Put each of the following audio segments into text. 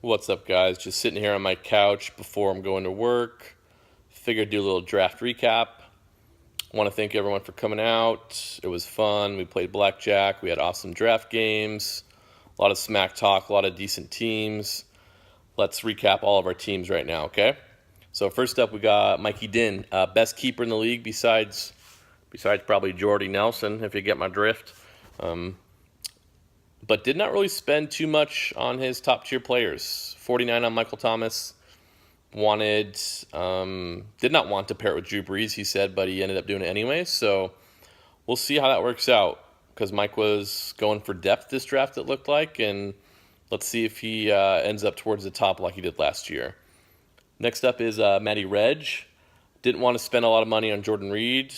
What's up, guys? Just sitting here on my couch before I'm going to work. Figured do a little draft recap. Want to thank everyone for coming out. It was fun. We played blackjack. We had awesome draft games. A lot of smack talk, a lot of decent teams. Let's recap all of our teams right now, okay? So first up, we got Mikey Din, best keeper in the league besides probably Jordy Nelson, if you get my drift. But did not really spend too much on his top tier players. 49 on Michael Thomas. Did not want to pair it with Drew Brees, he said, but he ended up doing it anyway. So we'll see how that works out, because Mike was going for depth this draft, it looked like, and let's see if he ends up towards the top like he did last year. Next up is Matty Reg. Didn't want to spend a lot of money on Jordan Reed.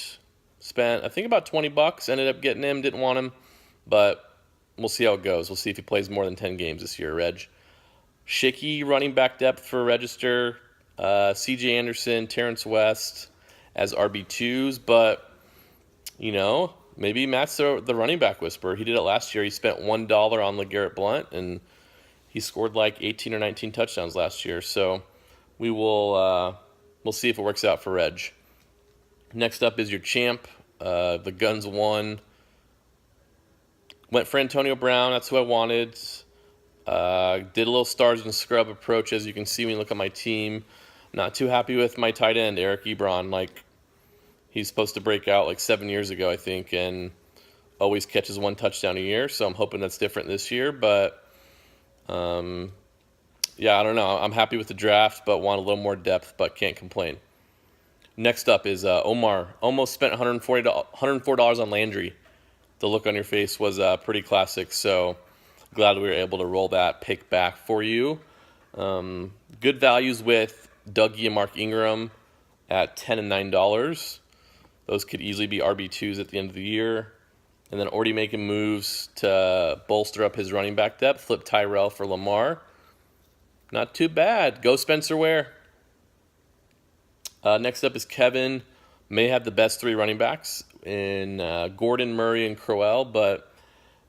Spent, I think, about $20. Ended up getting him. Didn't want him, but we'll see how it goes. We'll see if he plays more than 10 games this year, Reg. Shaky running back depth for Register. C.J. Anderson, Terrence West as RB2s, but, maybe Matt's the running back whisperer. He did it last year. He spent $1 on LeGarrette Blount, and he scored like 18 or 19 touchdowns last year. So we'll see if it works out for Reg. Next up is your champ, the Guns 1. Went for Antonio Brown. That's who I wanted. Did a little stars and scrub approach, as you can see when you look at my team. Not too happy with my tight end, Eric Ebron. Like, he's supposed to break out like 7 years ago, I think, and always catches 1 touchdown a year. So I'm hoping that's different this year. But, I don't know. I'm happy with the draft, but want a little more depth, but can't complain. Next up is Omar. Almost spent $104 on Landry. The look on your face was pretty classic, so glad we were able to roll that pick back for you. Good values with Dougie and Mark Ingram at $10 and $9. Those could easily be RB2s at the end of the year. And then already making moves to bolster up his running back depth. Flip Tyrell for Lamar. Not too bad. Go Spencer Ware. Next up is Kevin. May have the best 3 running backs in Gordon, Murray, and Crowell, but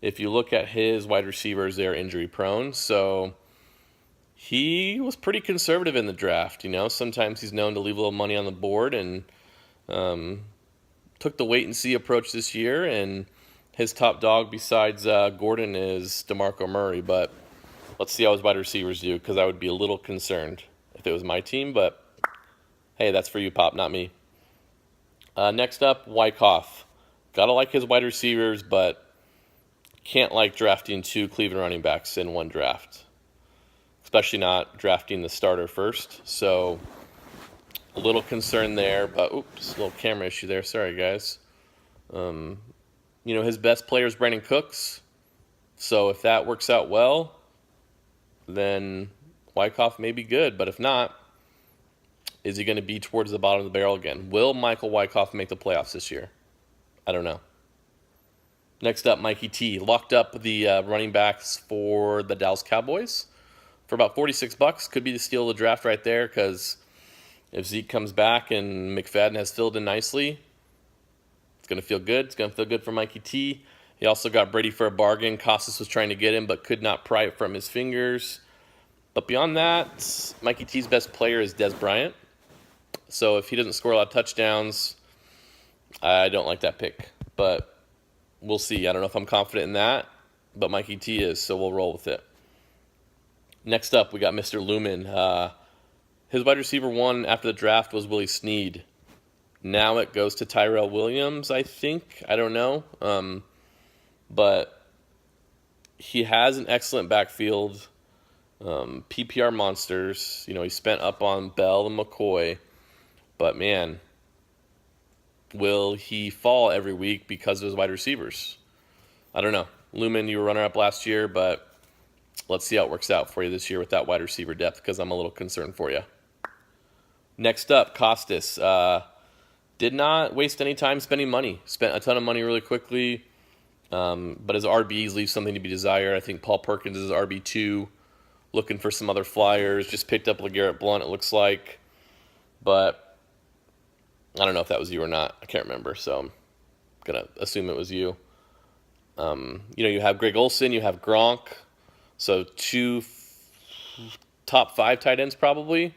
if you look at his wide receivers, they're injury prone. So he was pretty conservative in the draft. Sometimes he's known to leave a little money on the board, and took the wait and see approach this year. And his top dog besides Gordon is DeMarco Murray. But let's see how his wide receivers do, because I would be a little concerned if it was my team. But hey, that's for you, Pop, not me. Next up, Wyckoff. Gotta like his wide receivers, but can't like drafting 2 Cleveland running backs in one draft, especially not drafting the starter first. So a little concern there, but oops, a little camera issue there. Sorry, guys. His best player is Brandon Cooks. So if that works out well, then Wyckoff may be good. But if not, is he going to be towards the bottom of the barrel again? Will Michael Wyckoff make the playoffs this year? I don't know. Next up, Mikey T. Locked up the running backs for the Dallas Cowboys for about $46. Could be the steal of the draft right there, because if Zeke comes back and McFadden has filled in nicely, it's going to feel good. It's going to feel good for Mikey T. He also got Brady for a bargain. Costas was trying to get him, but could not pry it from his fingers. But beyond that, Mikey T's best player is Dez Bryant. So if he doesn't score a lot of touchdowns, I don't like that pick. But we'll see. I don't know if I'm confident in that, but Mikey T is, so we'll roll with it. Next up, we got Mr. Lumen. His wide receiver 1 after the draft was Willie Snead. Now it goes to Tyrell Williams, I think. I don't know. But he has an excellent backfield. PPR monsters. He spent up on Bell and McCoy. But, man, will he fall every week because of his wide receivers? I don't know. Lumen, you were runner-up last year, but let's see how it works out for you this year with that wide receiver depth, because I'm a little concerned for you. Next up, Costas. Did not waste any time spending money. Spent a ton of money really quickly, but his RBs leave something to be desired. I think Paul Perkins is RB2. Looking for some other flyers. Just picked up LeGarrette Blount, it looks like. But I don't know if that was you or not. I can't remember, so I'm going to assume it was you. You have Greg Olsen, you have Gronk. So two top 5 tight ends probably.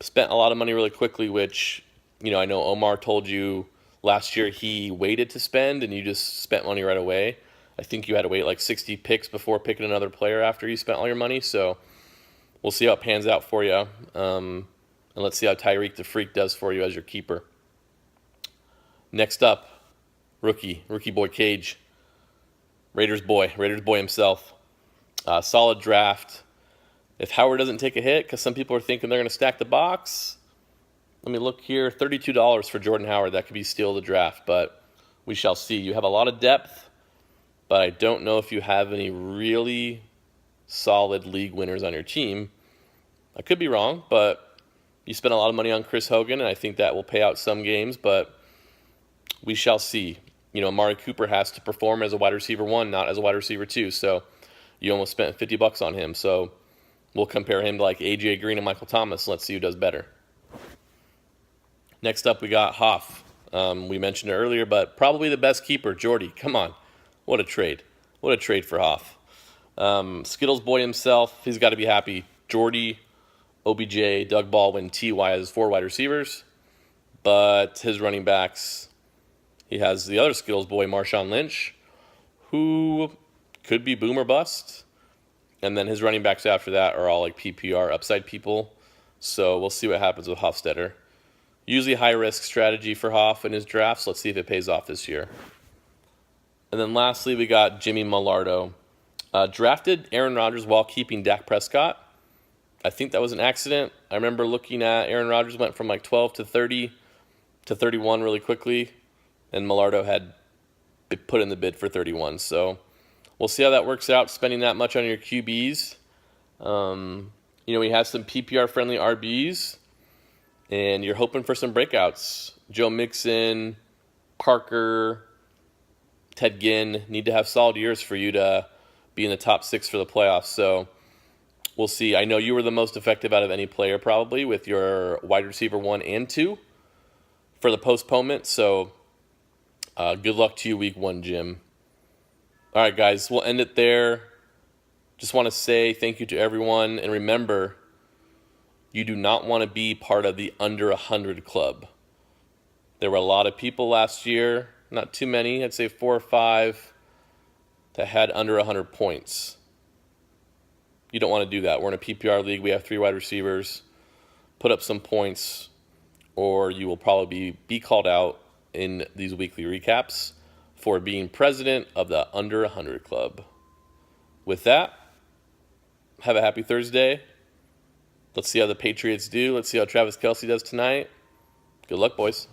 Spent a lot of money really quickly, which, I know Omar told you last year he waited to spend and you just spent money right away. I think you had to wait like 60 picks before picking another player after you spent all your money. So we'll see how it pans out for you. And let's see how Tyreek the Freak does for you as your keeper. Next up, rookie boy Cage. Raiders boy himself. Solid draft. If Howard doesn't take a hit, because some people are thinking they're going to stack the box, let me look here. $32 for Jordan Howard. That could be steal of the draft, but we shall see. You have a lot of depth, but I don't know if you have any really solid league winners on your team. I could be wrong, but you spent a lot of money on Chris Hogan, and I think that will pay out some games, but we shall see. Amari Cooper has to perform as a wide receiver 1, not as a wide receiver 2, so you almost spent $50 on him, so we'll compare him to like A.J. Green and Michael Thomas. Let's see who does better. Next up, we got Hoff. We mentioned it earlier, but probably the best keeper, Jordy. Come on. What a trade. What a trade for Hoff. Skittles boy himself, he's got to be happy. Jordy, OBJ, Doug Baldwin, T.Y. as 4 wide receivers. But his running backs, he has the other Skittles boy, Marshawn Lynch, who could be boom or bust. And then his running backs after that are all like PPR upside people. So we'll see what happens with Hofstetter. Usually high-risk strategy for Hoff in his drafts. Let's see if it pays off this year. And then lastly, we got Jimmy Millardo. Drafted Aaron Rodgers while keeping Dak Prescott. I think that was an accident. I remember looking at Aaron Rodgers went from like 12 to 30 to 31 really quickly. And Millardo had put in the bid for 31. So we'll see how that works out, spending that much on your QBs. He has some PPR-friendly RBs. And you're hoping for some breakouts. Joe Mixon, Parker, Ted Ginn need to have solid years for you to be in the top 6 for the playoffs. So we'll see. I know you were the most effective out of any player probably with your wide receiver 1 and 2 for the postponement. So good luck to you week 1, Jim. All right, guys, we'll end it there. Just want to say thank you to everyone. And remember, you do not want to be part of the under 100 club. There were a lot of people last year, not too many, I'd say 4 or 5, that had under 100 points. You don't want to do that. We're in a PPR league. We have 3 wide receivers. Put up some points, or you will probably be called out in these weekly recaps for being president of the under 100 club. With that, have a happy Thursday. Let's see how the Patriots do. Let's see how Travis Kelce does tonight. Good luck, boys.